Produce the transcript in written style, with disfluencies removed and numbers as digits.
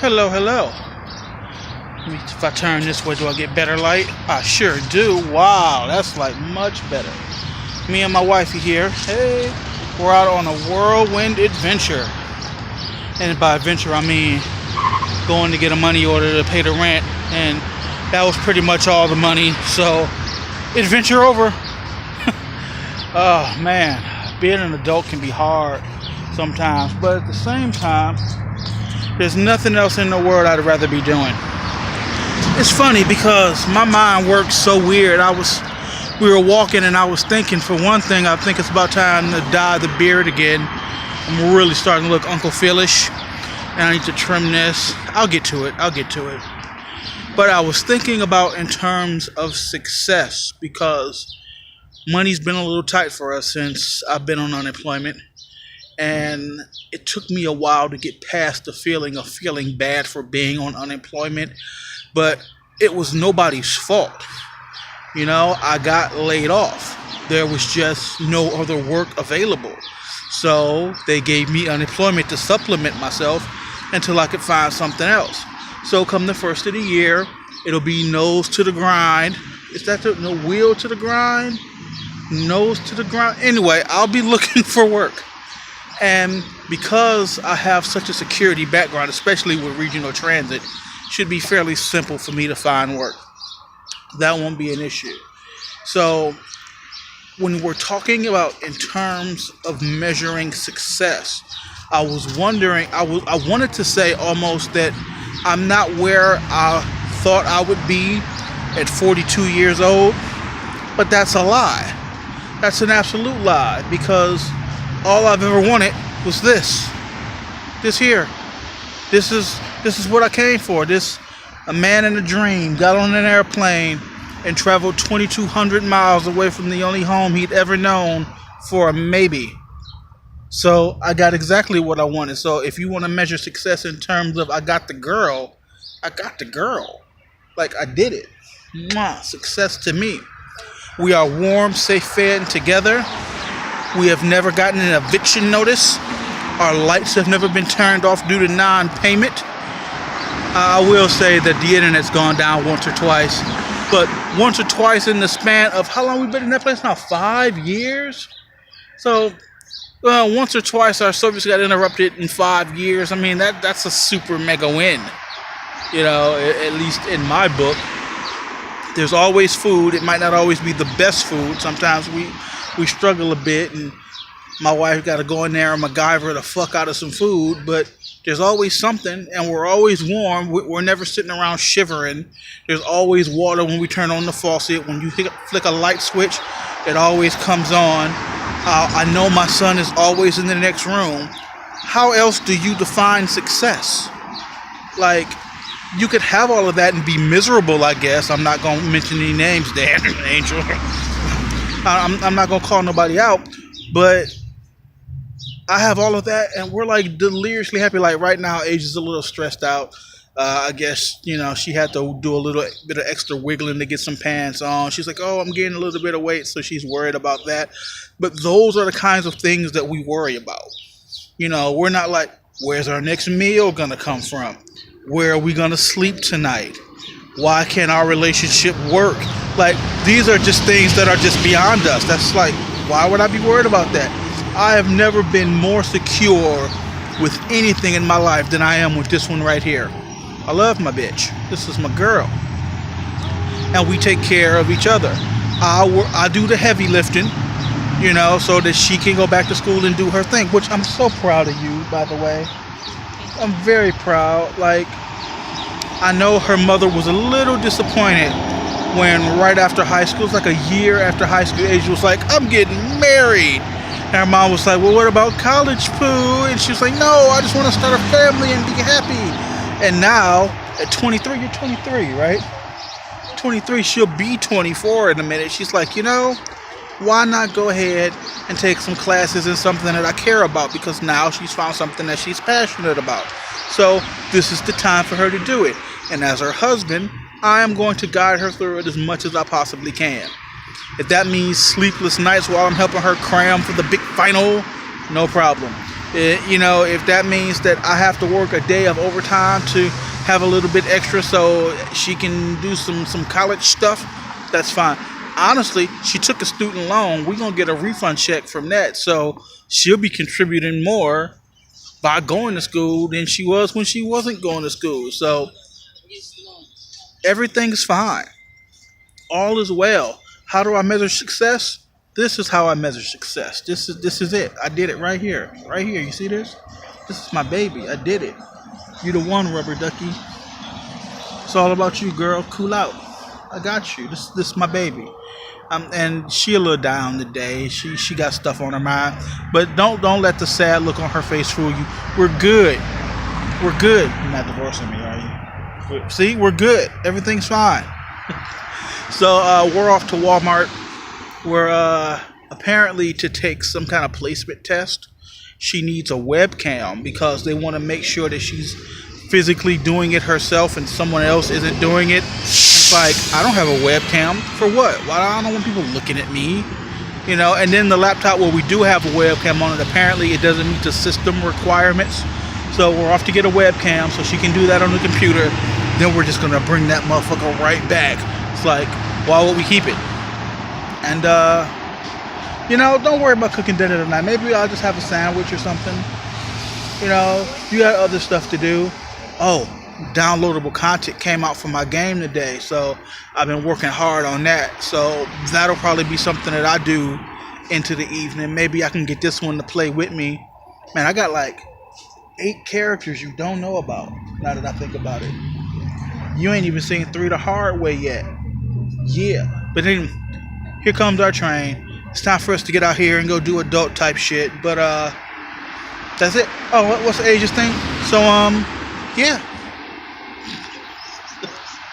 Hello, hello. If I turn this way, do I get better light? I sure do. Wow, that's like much better. Me and my wifey here. Hey, we're out on a whirlwind adventure. And by adventure, I mean going to get a money order to pay the rent. And that was pretty much all the money. So, adventure over. Oh, man. Being an adult can be hard sometimes. But at the same time, there's nothing else in the world I'd rather be doing. It's funny because my mind works so weird. We were walking and I was thinking, for one thing, I think it's about time to dye the beard again. I'm really starting to look Uncle Philish, and I need to trim this. I'll get to it. But I was thinking about in terms of success, because money's been a little tight for us since I've been on unemployment. And it took me a while to get past the feeling of feeling bad for being on unemployment. But it was nobody's fault. You know, I got laid off. There was just no other work available. So they gave me unemployment to supplement myself until I could find something else. So come the first of the year, it'll be nose to the grind. Is that no wheel to the grind? Nose to the grind. Anyway, I'll be looking for work. And because I have such a security background, especially with regional transit, it should be fairly simple for me to find work. That won't be an issue. So when we're talking about in terms of measuring success, I was wondering, I wanted to say almost that I'm not where I thought I would be at 42 years old, but that's a lie. That's an absolute lie, because all I've ever wanted was this here. This is what I came for. A man in a dream got on an airplane and traveled 2,200 miles away from the only home he'd ever known for a maybe. So I got exactly what I wanted. So if you want to measure success in terms of I got the girl. Like, I did it. Mwah, success to me. We are warm, safe, fed, and together. We have never gotten an eviction notice. Our lights have never been turned off due to non-payment. I will say that the internet's gone down once or twice. But once or twice in the span of how long we've been in that place now? 5 years? So, once or twice our service got interrupted in 5 years. I mean, that's a super mega win. You know, at least in my book. There's always food. It might not always be the best food. Sometimes we struggle a bit, and my wife got to go in there and MacGyver the fuck out of some food, but there's always something, and we're always warm. We're never sitting around shivering. There's always water when we turn on the faucet. When you flick a light switch, it always comes on. I know my son is always in the next room. How else do you define success? Like, you could have all of that and be miserable, I guess. I'm not going to mention any names, Dan, Angel. I'm not going to call nobody out, but I have all of that, and we're like deliriously happy. Like right now, Asia's a little stressed out. I guess, you know, she had to do a little bit of extra wiggling to get some pants on. She's like, oh, I'm gaining a little bit of weight, so she's worried about that. But those are the kinds of things that we worry about. You know, we're not like, where's our next meal going to come from? Where are we going to sleep tonight? Why can't our relationship work? Like, these are just things that are just beyond us. That's like, why would I be worried about that? I have never been more secure with anything in my life than I am with this one right here. I love my bitch. This is my girl. And we take care of each other. I do the heavy lifting, you know, so that she can go back to school and do her thing, which I'm so proud of you, by the way. I'm very proud. Like, I know her mother was a little disappointed when right after high school, it's like a year after high school, Asia was like, I'm getting married. And her mom was like, well, what about college, Pooh? And she was like, no, I just want to start a family and be happy. And now, at 23, you're 23, right? 23, she'll be 24 in a minute. She's like, you know, why not go ahead and take some classes in something that I care about? Because now she's found something that she's passionate about. So this is the time for her to do it. And as her husband, I am going to guide her through it as much as I possibly can. If that means sleepless nights while I'm helping her cram for the big final, no problem. If that means that I have to work a day of overtime to have a little bit extra so she can do some college stuff, that's fine. Honestly, she took a student loan. We're going to get a refund check from that. So she'll be contributing more by going to school than she was when she wasn't going to school. So everything's fine. All is well. How do I measure success? This is how I measure success. This is it. I did it right here. Right here. You see this? This is my baby. I did it. You the one, rubber ducky. It's all about you, girl. Cool out. I got you. This is my baby. And she a little down today. She got stuff on her mind. But don't let the sad look on her face fool you. We're good. We're good. You're not divorcing me, are you? See, we're good. Everything's fine. So we're off to Walmart. We're apparently to take some kind of placement test. She needs a webcam because they want to make sure that she's physically doing it herself and someone else isn't doing it. It's like, I don't have a webcam. For what? Why? I don't want people looking at me. And then the laptop where we do have a webcam on it, apparently it doesn't meet the system requirements. So we're off to get a webcam so she can do that on the computer. Then we're just going to bring that motherfucker right back. It's like, why would we keep it? And, don't worry about cooking dinner tonight. Maybe I'll just have a sandwich or something. You got other stuff to do. Oh, downloadable content came out for my game today. So I've been working hard on that. So that'll probably be something that I do into the evening. Maybe I can get this one to play with me. Man, I got like 8 characters you don't know about, now that I think about it. You ain't even seen 3 the hard way yet. Yeah. But then, here comes our train. It's time for us to get out here and go do adult type shit. But, that's it. Oh, what's the ages thing? So, yeah.